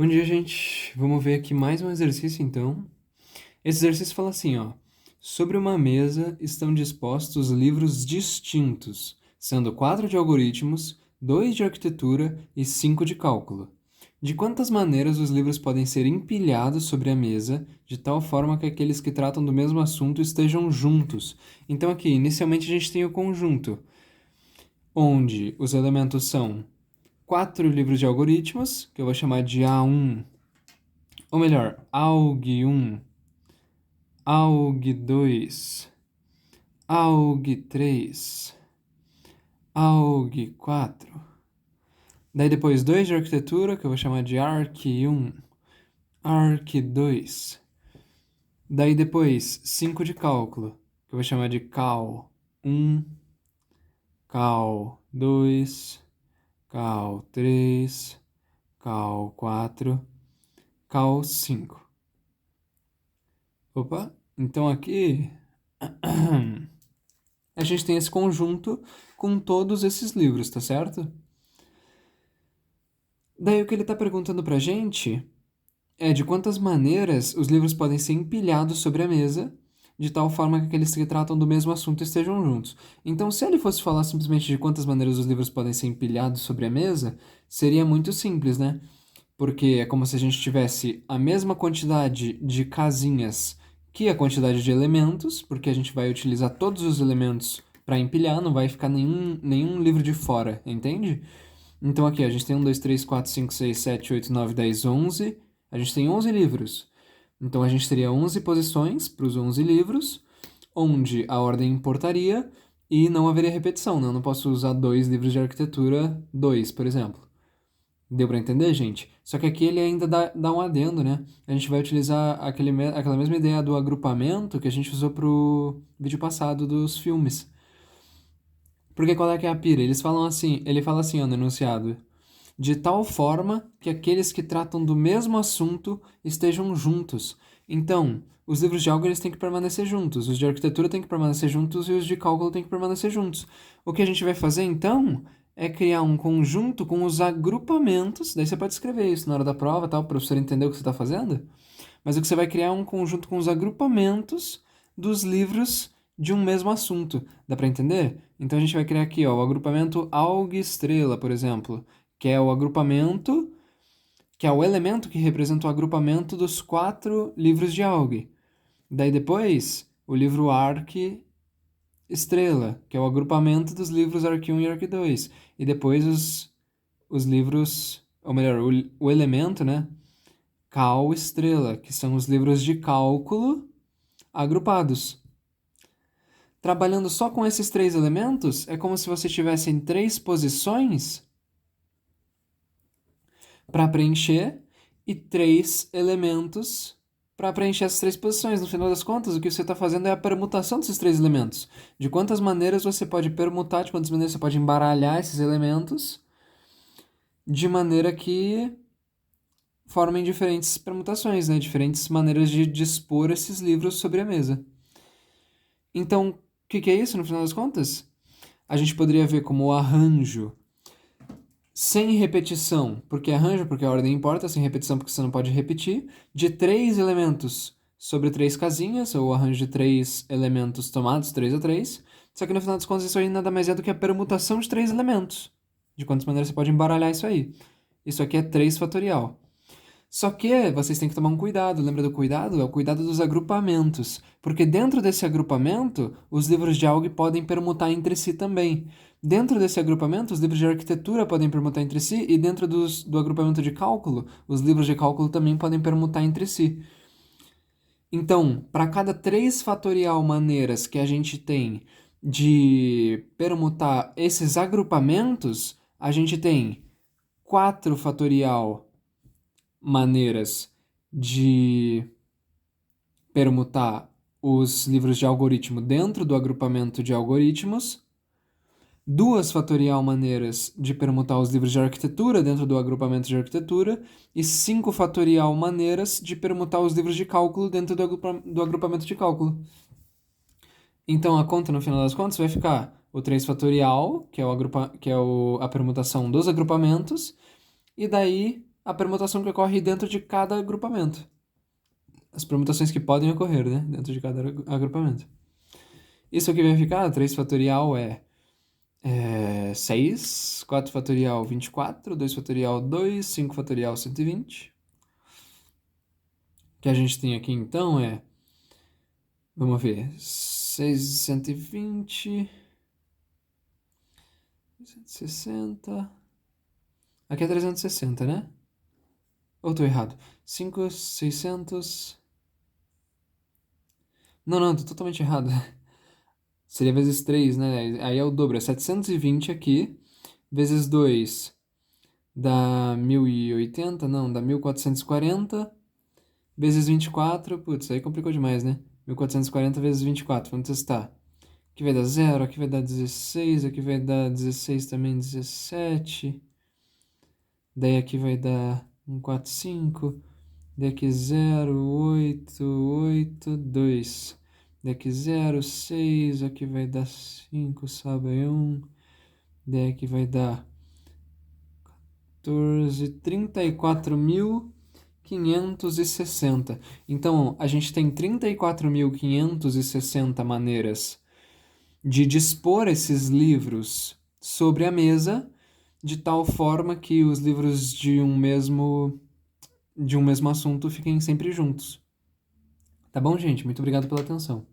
Bom dia, gente. Vamos ver aqui mais um exercício, então. Esse exercício fala assim, ó. Sobre uma mesa estão dispostos livros distintos, sendo 4 de algoritmos, 2 de arquitetura e 5 de cálculo. De quantas maneiras os livros podem ser empilhados sobre a mesa, de tal forma que aqueles que tratam do mesmo assunto estejam juntos? Então, aqui, inicialmente a gente tem o conjunto, onde os elementos são 4 livros de algoritmos, que eu vou chamar de A1, ou melhor, AUG1, AUG2, AUG3, AUG4. Daí depois 2 de arquitetura, que eu vou chamar de ARC1, ARC2. Daí depois 5 de cálculo, que eu vou chamar de CAL1, CAL2, CAL3, CAL4, CAL5. Opa, então aqui a gente tem esse conjunto com todos esses livros, tá certo? Daí o que ele está perguntando pra gente é de quantas maneiras os livros podem ser empilhados sobre a mesa, de tal forma que aqueles que tratam do mesmo assunto estejam juntos. Então, se ele fosse falar simplesmente de quantas maneiras os livros podem ser empilhados sobre a mesa, seria muito simples, né? Porque é como se a gente tivesse a mesma quantidade de casinhas que a quantidade de elementos, porque a gente vai utilizar todos os elementos para empilhar, não vai ficar nenhum livro de fora, entende? Então aqui a gente tem 1, 2, 3, 4, 5, 6, 7, 8, 9, 10, 11. A gente tem 11 livros. Então a gente teria 11 posições para os 11 livros, onde a ordem importaria e não haveria repetição, né? Eu não posso usar 2 livros de arquitetura 2, por exemplo. Deu para entender, gente? Só que aqui ele ainda dá um adendo, né? A gente vai utilizar aquela mesma ideia do agrupamento que a gente usou pro vídeo passado dos filmes. Porque qual é que é a pira? Ele fala assim, ó, no enunciado, de tal forma que aqueles que tratam do mesmo assunto estejam juntos. Então, os livros de álgebra eles têm que permanecer juntos, os de arquitetura têm que permanecer juntos e os de cálculo têm que permanecer juntos. O que a gente vai fazer, então, é criar um conjunto com os agrupamentos, daí você pode escrever isso na hora da prova, tal, para o professor entender o que você está fazendo, mas o que você vai criar é um conjunto com os agrupamentos dos livros de um mesmo assunto. Dá para entender? Então a gente vai criar aqui, ó, o agrupamento alga estrela, por exemplo, que é o agrupamento, que é o elemento que representa o agrupamento dos 4 livros de algae. Daí depois, o livro arc estrela, que é o agrupamento dos livros arc 1 e arc 2. E depois os livros, ou melhor, o elemento, né? Cal estrela, que são os livros de cálculo agrupados. Trabalhando só com esses 3 elementos, é como se você tivesse em 3 posições para preencher e 3 elementos para preencher essas 3 posições. No final das contas, o que você está fazendo é a permutação desses 3 elementos. De quantas maneiras você pode permutar, de quantas maneiras você pode embaralhar esses elementos, de maneira que formem diferentes permutações, né? Diferentes maneiras de dispor esses livros sobre a mesa. Então, o que é isso no final das contas? A gente poderia ver como o arranjo sem repetição, porque arranjo, porque a ordem importa, sem repetição, porque você não pode repetir, de 3 elementos sobre 3 casinhas, ou arranjo de 3 elementos tomados, 3 a 3. Só que no final das contas isso aí nada mais é do que a permutação de 3 elementos. De quantas maneiras você pode embaralhar isso aí. Isso aqui é 3 fatorial. Só que vocês têm que tomar um cuidado. Lembra do cuidado? É o cuidado dos agrupamentos. Porque dentro desse agrupamento, os livros de algo podem permutar entre si também. Dentro desse agrupamento, os livros de arquitetura podem permutar entre si, e dentro do agrupamento de cálculo, os livros de cálculo também podem permutar entre si. Então, para cada 3 fatorial maneiras que a gente tem de permutar esses agrupamentos, a gente tem 4 fatorial maneiras de permutar os livros de algoritmo dentro do agrupamento de algoritmos, 2 fatorial maneiras de permutar os livros de arquitetura dentro do agrupamento de arquitetura e 5 fatorial maneiras de permutar os livros de cálculo dentro do agrupamento de cálculo. Então a conta, no final das contas, vai ficar o 3 fatorial, que é a permutação dos agrupamentos, e daí a permutação que ocorre dentro de cada agrupamento. As permutações que podem ocorrer, né? Dentro de cada agrupamento. Isso aqui vai ficar, 3 fatorial é 6, 4 fatorial 24, 2 fatorial 2, 5 fatorial 120. O que a gente tem aqui então é, vamos ver, 6 120, 160, aqui é 360, né? Ou tô errado? 5, 600... Não, tô totalmente errado. Seria vezes 3, né? Aí é o dobro, é 720 aqui, vezes 2 dá 1080, não, dá 1440, vezes 24, putz, aí complicou demais, né? 1440 vezes 24, vamos testar. Aqui vai dar 0, aqui vai dar 16, aqui vai dar 16 também, 17. Daí aqui vai dar 145. Daí aqui 0, 8, 8, 2. Daí aqui 0, 6, aqui vai dar 5, sobe 1. Daí aqui vai dar 14, 34.560. Então, a gente tem 34.560 maneiras de dispor esses livros sobre a mesa, de tal forma que os livros de um mesmo assunto fiquem sempre juntos. Tá bom, gente? Muito obrigado pela atenção.